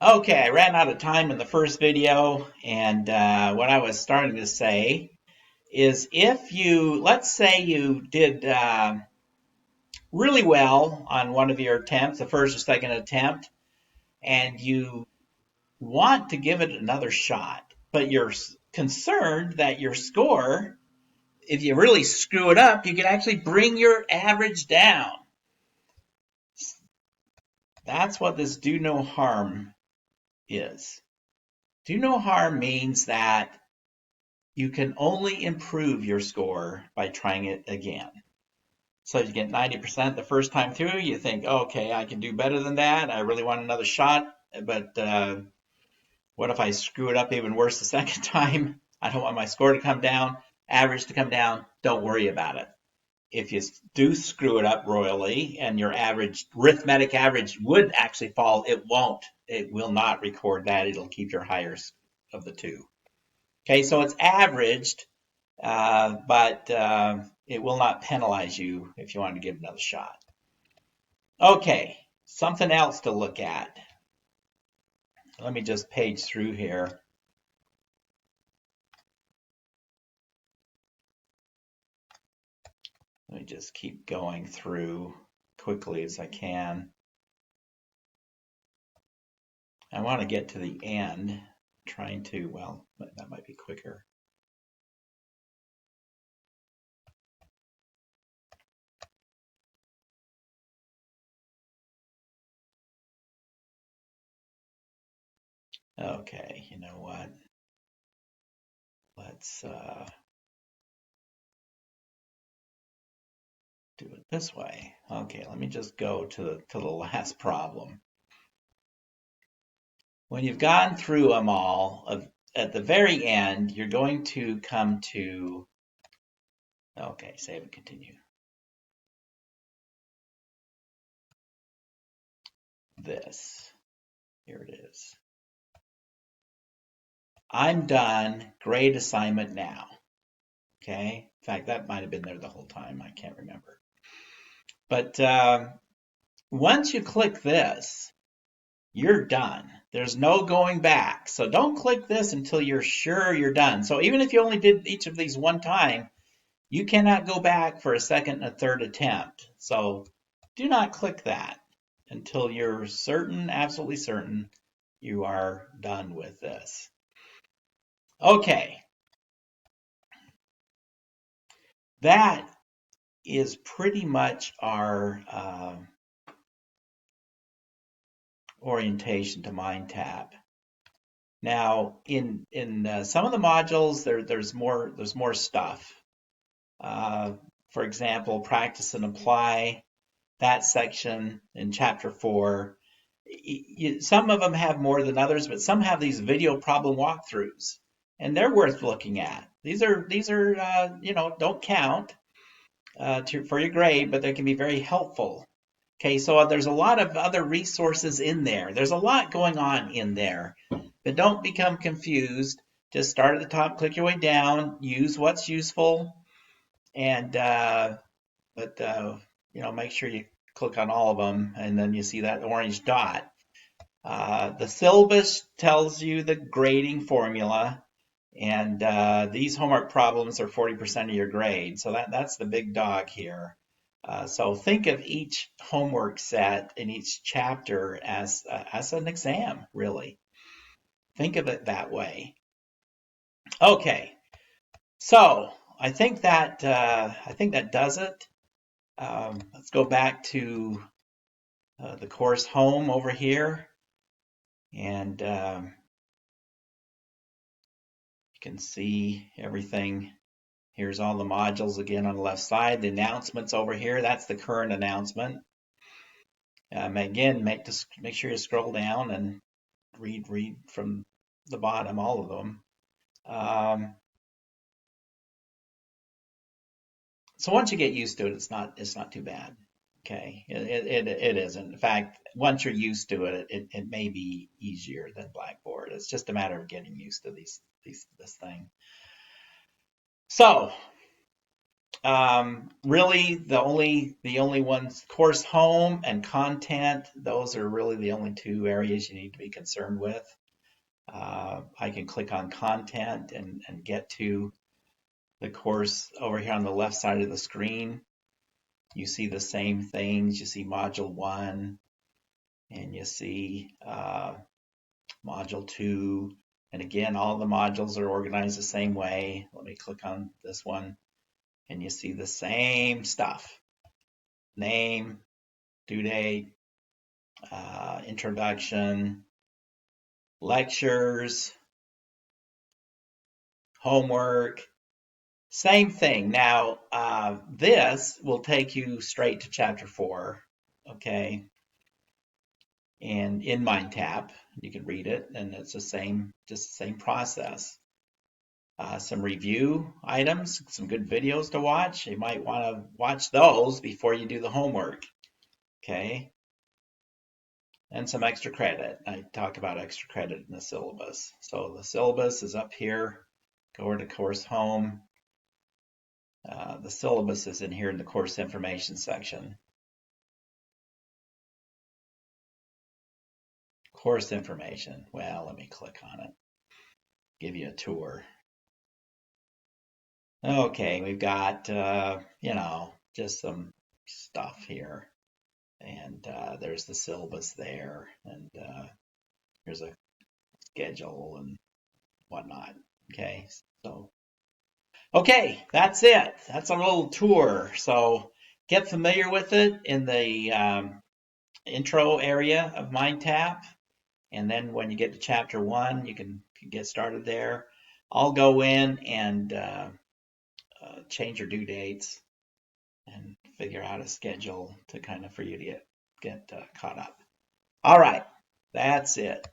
Okay, I ran out of time in the first video, and what I was starting to say is if you, let's say you did really well on one of your attempts, the first or second attempt, and you want to give it another shot, but you're concerned that your score, if you really screw it up, you can actually bring your average down. That's what this do no harm is. Do no harm means that you can only improve your score by trying it again. So if you get 90% the first time through, you think, okay, I can do better than that. I really want another shot, but what if I screw it up even worse the second time? I don't want my score to come down, average to come down. Don't worry about it. If you do screw it up royally and your average arithmetic average would actually fall, it won't. It will not record that. It'll keep your highest of the two. Okay, so it's averaged, but it will not penalize you if you want to give another shot. Okay, something else to look at. Let me just page through here. Let me just keep going through quickly as I can. I want to get to the end, trying to, well, that might be quicker. Okay, you know what? Let's do it this way. Okay, let me just go to the last problem. When you've gone through them all, at the very end, you're going to come to, okay, save and continue. This, here it is. I'm done, grade assignment now. Okay, in fact, that might have been there the whole time, I can't remember. But once you click this, you're done. There's no going back. So don't click this until you're sure you're done. So even if you only did each of these one time, you cannot go back for a second and a third attempt. So do not click that until you're certain, absolutely certain, you are done with this. Okay. That is pretty much our orientation to MindTap. Now, in some of the modules, there's more stuff. For example, practice and apply, that section in chapter 4. Some of them have more than others, but some have these video problem walkthroughs, and they're worth looking at. These are don't count for your grade, but they can be very helpful. Okay, so there's a lot of other resources in there. There's a lot going on in there, but don't become confused. Just start at the top, click your way down, use what's useful, and make sure you click on all of them, and then you see that orange dot. The syllabus tells you the grading formula, and these homework problems are 40% of your grade. So that's the big dog here. So think of each homework set in each chapter as an exam, really. Think of it that way. Okay, so I think that does it. Let's go back to the course home over here, and you can see everything. Here's all the modules again on the left side. The announcements over here, that's the current announcement. Again, make sure you scroll down and read from the bottom, all of them. So once you get used to it, it's not too bad. Okay, it isn't. In fact, once you're used to it, it may be easier than Blackboard. It's just a matter of getting used to this thing. So Really, the only ones, course home and content, those are really the only two areas you need to be concerned with. I can click on content and get to the course over here on the left side of the screen. You see the same things. You see module 1 and you see module 2. And again, all the modules are organized the same way. Let me click on this one and you see the same stuff. Name, due date, introduction, lectures, homework, same thing. Now, this will take you straight to chapter 4, okay? And in MindTap, you can read it, and it's the same, just the same process. Some review items, some good videos to watch. You might want to watch those before you do the homework, okay? And some extra credit. I talk about extra credit in the syllabus. So the syllabus is up here. Go over to course home. The syllabus is in here in the course information section. Course information. Well, let me click on it. Give you a tour. Okay, we've got, just some stuff here. And there's the syllabus there. And here's a schedule and whatnot. Okay, so, okay, that's it. That's a little tour. So get familiar with it in the intro area of MindTap. And then when you get to chapter 1, you can get started there. I'll go in and change your due dates and figure out a schedule to kind of for you to get caught up. All right, that's it.